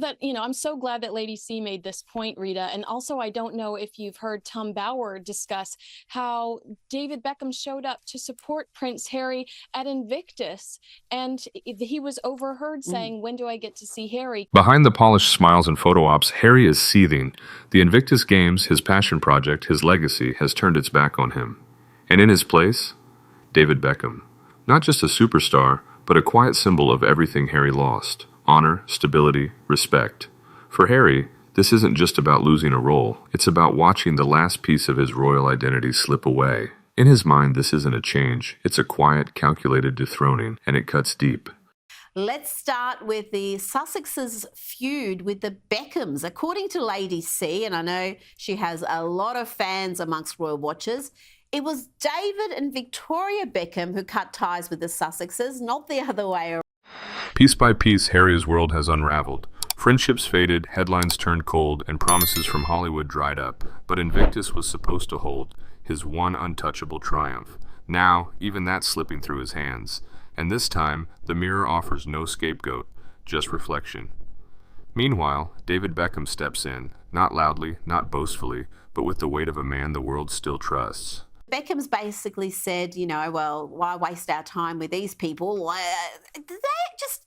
I'm so glad that Lady C made this point, Rita. And also, I don't know if you've heard Tom Bauer discuss how David Beckham showed up to support Prince Harry at Invictus. And he was overheard saying, "When do I get to see Harry?" Behind the polished smiles and photo ops, Harry is seething. The Invictus Games, his passion project, his legacy, has turned its back on him. And in his place, David Beckham. Not just a superstar, but a quiet symbol of everything Harry lost. Honor, stability, respect. For Harry, this isn't just about losing a role. It's about watching the last piece of his royal identity slip away. In his mind, this isn't a change. It's a quiet, calculated dethroning, and it cuts deep. Let's start with the Sussexes' feud with the Beckhams. According to Lady C, and I know she has a lot of fans amongst royal watchers, it was David and Victoria Beckham who cut ties with the Sussexes, not the other way around. Piece by piece, Harry's world has unraveled. Friendships faded, headlines turned cold, and promises from Hollywood dried up. But Invictus was supposed to hold his one untouchable triumph. Now, even that's slipping through his hands. And this time, the mirror offers no scapegoat, just reflection. Meanwhile, David Beckham steps in, not loudly, not boastfully, but with the weight of a man the world still trusts. Beckham's basically said, well, why waste our time with these people? They just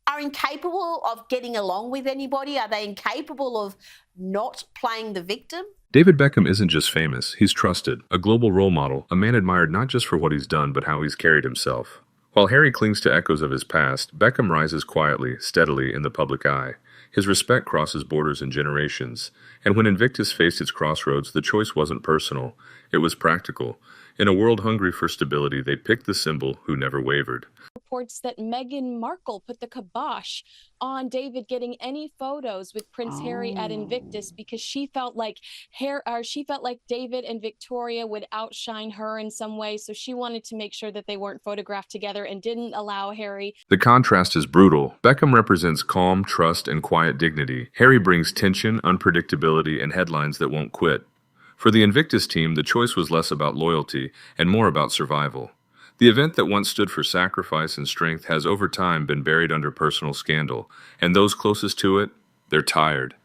are incapable of getting along with anybody. Are they incapable of not playing the victim? David Beckham isn't just famous, he's trusted, a global role model, a man admired not just for what he's done, but how he's carried himself. While Harry clings to echoes of his past, Beckham rises quietly, steadily in the public eye. His respect crosses borders and generations. And when Invictus faced its crossroads, the choice wasn't personal. It was practical. In a world hungry for stability, they picked the symbol who never wavered. Reports that Meghan Markle put the kibosh on David getting any photos with Prince Harry at Invictus because she felt like David and Victoria would outshine her in some way, so she wanted to make sure that they weren't photographed together and didn't allow Harry. The contrast is brutal. Beckham represents calm, trust, and quiet dignity. Harry brings tension, unpredictability, and headlines that won't quit. For the Invictus team, the choice was less about loyalty and more about survival. The event that once stood for sacrifice and strength has over time been buried under personal scandal, and those closest to it, they're tired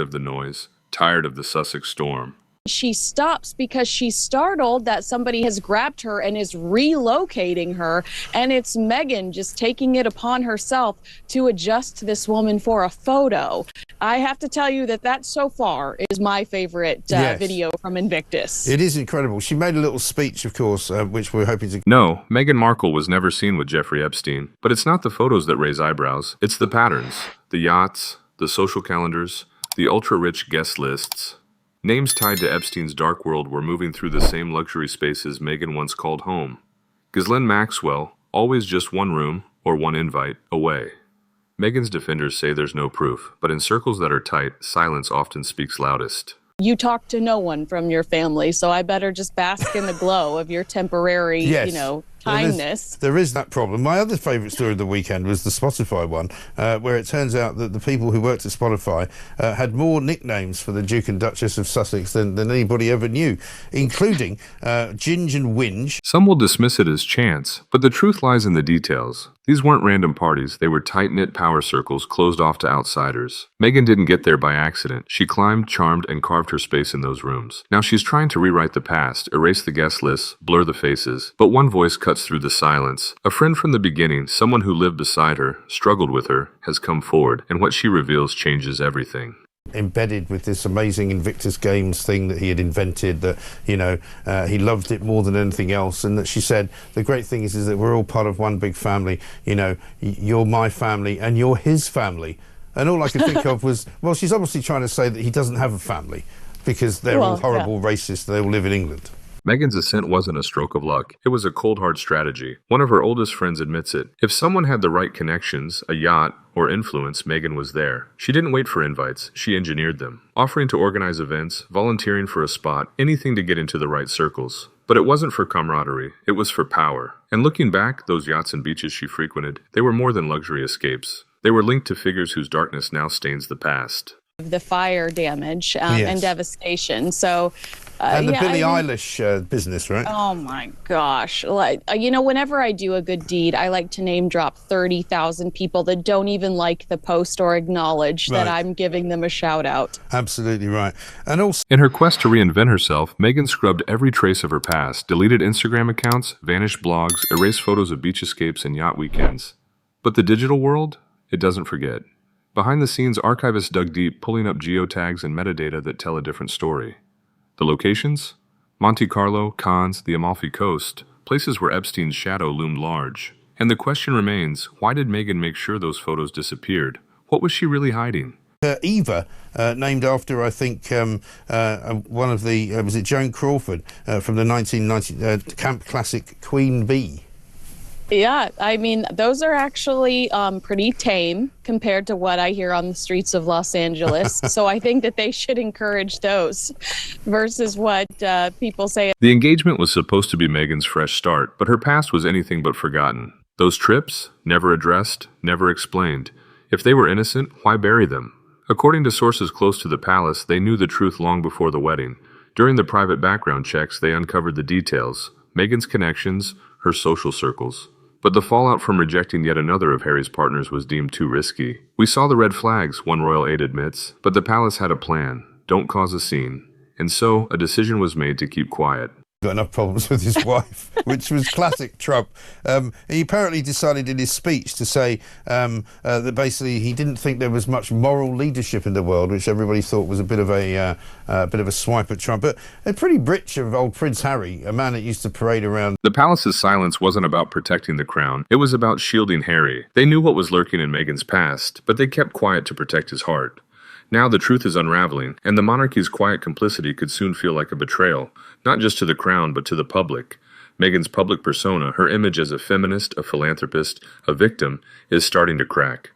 of the noise, tired of the Sussex storm. She stops because she's startled that somebody has grabbed her and is relocating her, and it's Meghan just taking it upon herself to adjust this woman for a photo. I have to tell you that so far is my favorite video from Invictus. It is incredible. She made a little speech, of course, which we're hoping to... No, Meghan Markle was never seen with Jeffrey Epstein. But it's not the photos that raise eyebrows. It's the patterns. The yachts, the social calendars, the ultra-rich guest lists. Names tied to Epstein's dark world were moving through the same luxury spaces Meghan once called home. Ghislaine Maxwell, always just one room, or one invite, away. Meghan's defenders say there's no proof, but in circles that are tight, silence often speaks loudest. You talk to no one from your family, so I better just bask in the glow of your temporary, kindness. There is that problem. My other favourite story of the weekend was the Spotify one, where it turns out that the people who worked at Spotify had more nicknames for the Duke and Duchess of Sussex than anybody ever knew, including Ginge and Whinge. Some will dismiss it as chance, but the truth lies in the details. These weren't random parties, they were tight-knit power circles closed off to outsiders. Meghan didn't get there by accident. She climbed, charmed, and carved her space in those rooms. Now she's trying to rewrite the past, erase the guest lists, blur the faces. But one voice cuts through the silence. A friend from the beginning, someone who lived beside her, struggled with her, has come forward, and what she reveals changes everything. Embedded with this amazing Invictus Games thing that he had invented, that he loved it more than anything else, and that she said the great thing is that we're all part of one big family. You're my family and you're his family. And all I could think of was, well, she's obviously trying to say that he doesn't have a family because they're all horrible racists. They all live in England. Meghan's ascent wasn't a stroke of luck. It was a cold, hard strategy. One of her oldest friends admits it. If someone had the right connections, a yacht, or influence, Meghan was there. She didn't wait for invites. She engineered them, offering to organize events, volunteering for a spot, anything to get into the right circles. But it wasn't for camaraderie. It was for power. And looking back, those yachts and beaches she frequented, they were more than luxury escapes. They were linked to figures whose darkness now stains the past. The fire damage and devastation. So And the Yeah, Billie I mean, Eilish business, right? oh my gosh. Like, whenever I do a good deed, I like to name drop 30,000 people that don't even like the post or acknowledge that Right. I'm giving them a shout out. Absolutely right. And also, In her quest to reinvent herself, Meghan scrubbed every trace of her past, deleted Instagram accounts, vanished blogs, erased photos of beach escapes and yacht weekends. But the digital world? It doesn't forget. Behind the scenes, archivists dug deep, pulling up geotags and metadata that tell a different story. The locations? Monte Carlo, Cannes, the Amalfi Coast, places where Epstein's shadow loomed large. And the question remains, why did Meghan make sure those photos disappeared? What was she really hiding? Eva, named after, I think, one of the, was it Joan Crawford from the 1990 camp classic Queen Bee? Yeah, I mean, those are actually pretty tame compared to what I hear on the streets of Los Angeles. So I think that they should encourage those versus what people say. The engagement was supposed to be Meghan's fresh start, but her past was anything but forgotten. Those trips? Never addressed, never explained. If they were innocent, why bury them? According to sources close to the palace, they knew the truth long before the wedding. During the private background checks, they uncovered the details, Meghan's connections, her social circles. But the fallout from rejecting yet another of Harry's partners was deemed too risky. We saw the red flags, one royal aide admits, but the palace had a plan. Don't cause a scene. And so, a decision was made to keep quiet. Got enough problems with his wife, which was classic Trump. He apparently decided in his speech to say that basically he didn't think there was much moral leadership in the world, which everybody thought was a bit of a swipe at Trump. But a pretty rich of old Prince Harry, a man that used to parade around. The palace's silence wasn't about protecting the crown. It was about shielding Harry. They knew what was lurking in Meghan's past, but they kept quiet to protect his heart. Now the truth is unraveling, and the monarchy's quiet complicity could soon feel like a betrayal, not just to the crown, but to the public. Meghan's public persona, her image as a feminist, a philanthropist, a victim, is starting to crack.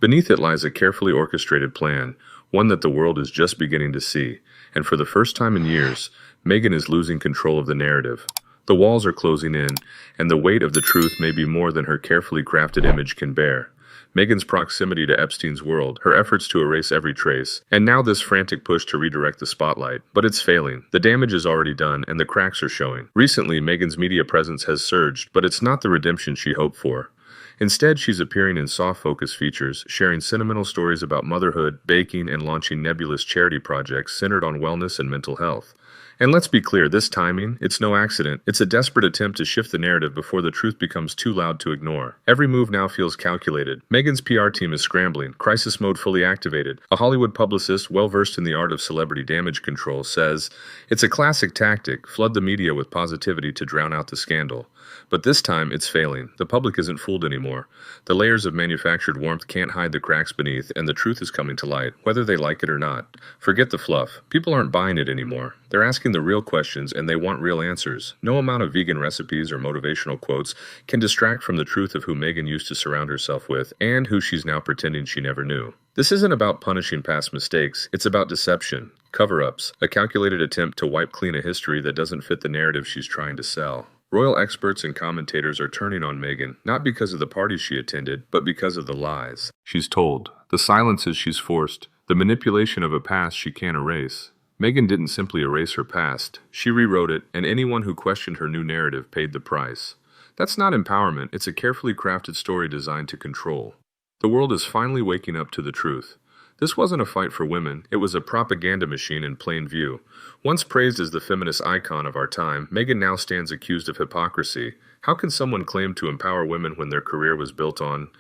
Beneath it lies a carefully orchestrated plan, one that the world is just beginning to see, and for the first time in years, Meghan is losing control of the narrative. The walls are closing in, and the weight of the truth may be more than her carefully crafted image can bear. Meghan's proximity to Epstein's world, her efforts to erase every trace, and now this frantic push to redirect the spotlight. But it's failing. The damage is already done, and the cracks are showing. Recently, Meghan's media presence has surged, but it's not the redemption she hoped for. Instead, she's appearing in soft-focus features, sharing sentimental stories about motherhood, baking, and launching nebulous charity projects centered on wellness and mental health. And let's be clear, this timing, it's no accident. It's a desperate attempt to shift the narrative before the truth becomes too loud to ignore. Every move now feels calculated. Meghan's PR team is scrambling, crisis mode fully activated. A Hollywood publicist well-versed in the art of celebrity damage control says, "It's a classic tactic, flood the media with positivity to drown out the scandal." But this time, it's failing. The public isn't fooled anymore. The layers of manufactured warmth can't hide the cracks beneath, and the truth is coming to light, whether they like it or not. Forget the fluff. People aren't buying it anymore. They're asking the real questions, and they want real answers. No amount of vegan recipes or motivational quotes can distract from the truth of who Meghan used to surround herself with, and who she's now pretending she never knew. This isn't about punishing past mistakes. It's about deception, cover-ups, a calculated attempt to wipe clean a history that doesn't fit the narrative she's trying to sell. Royal experts and commentators are turning on Meghan, not because of the parties she attended, but because of the lies she's told, the silences she's forced, the manipulation of a past she can't erase. Meghan didn't simply erase her past. She rewrote it, and anyone who questioned her new narrative paid the price. That's not empowerment. It's a carefully crafted story designed to control. The world is finally waking up to the truth. This wasn't a fight for women, it was a propaganda machine in plain view. Once praised as the feminist icon of our time, Meghan now stands accused of hypocrisy. How can someone claim to empower women when their career was built on?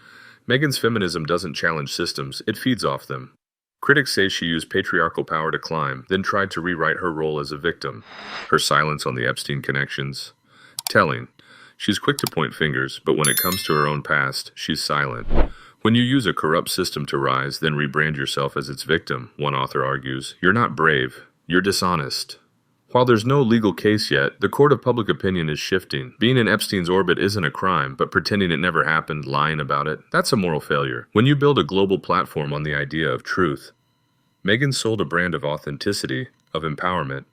Meghan's feminism doesn't challenge systems, it feeds off them. Critics say she used patriarchal power to climb, then tried to rewrite her role as a victim. Her silence on the Epstein connections? Telling. She's quick to point fingers, but when it comes to her own past, she's silent. When you use a corrupt system to rise, then rebrand yourself as its victim, one author argues, you're not brave, you're dishonest. While there's no legal case yet, the court of public opinion is shifting. Being in Epstein's orbit isn't a crime, but pretending it never happened, lying about it, that's a moral failure. When you build a global platform on the idea of truth, Meghan sold a brand of authenticity, of empowerment.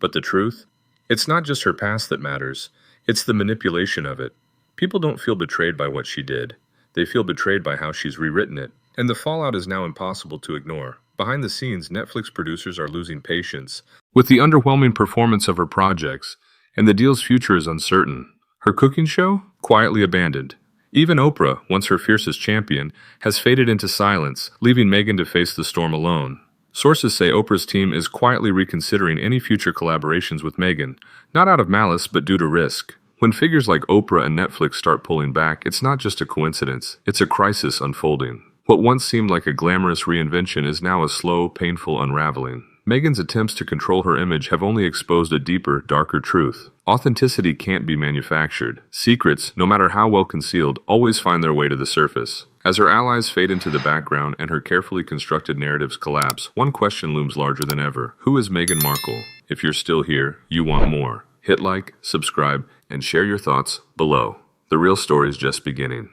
But the truth? It's not just her past that matters, it's the manipulation of it. People don't feel betrayed by what she did. They feel betrayed by how she's rewritten it. And the fallout is now impossible to ignore. Behind the scenes, Netflix producers are losing patience. With the underwhelming performance of her projects, and the deal's future is uncertain, her cooking show, quietly abandoned. Even Oprah, once her fiercest champion, has faded into silence, leaving Meghan to face the storm alone. Sources say Oprah's team is quietly reconsidering any future collaborations with Meghan, not out of malice but due to risk. When figures like Oprah and Netflix start pulling back, it's not just a coincidence, it's a crisis unfolding. What once seemed like a glamorous reinvention is now a slow, painful unraveling. Meghan's attempts to control her image have only exposed a deeper, darker truth. Authenticity can't be manufactured. Secrets, no matter how well concealed, always find their way to the surface. As her allies fade into the background and her carefully constructed narratives collapse, one question looms larger than ever. Who is Meghan Markle? If you're still here, you want more. Hit like, subscribe, and share your thoughts below. The real story is just beginning.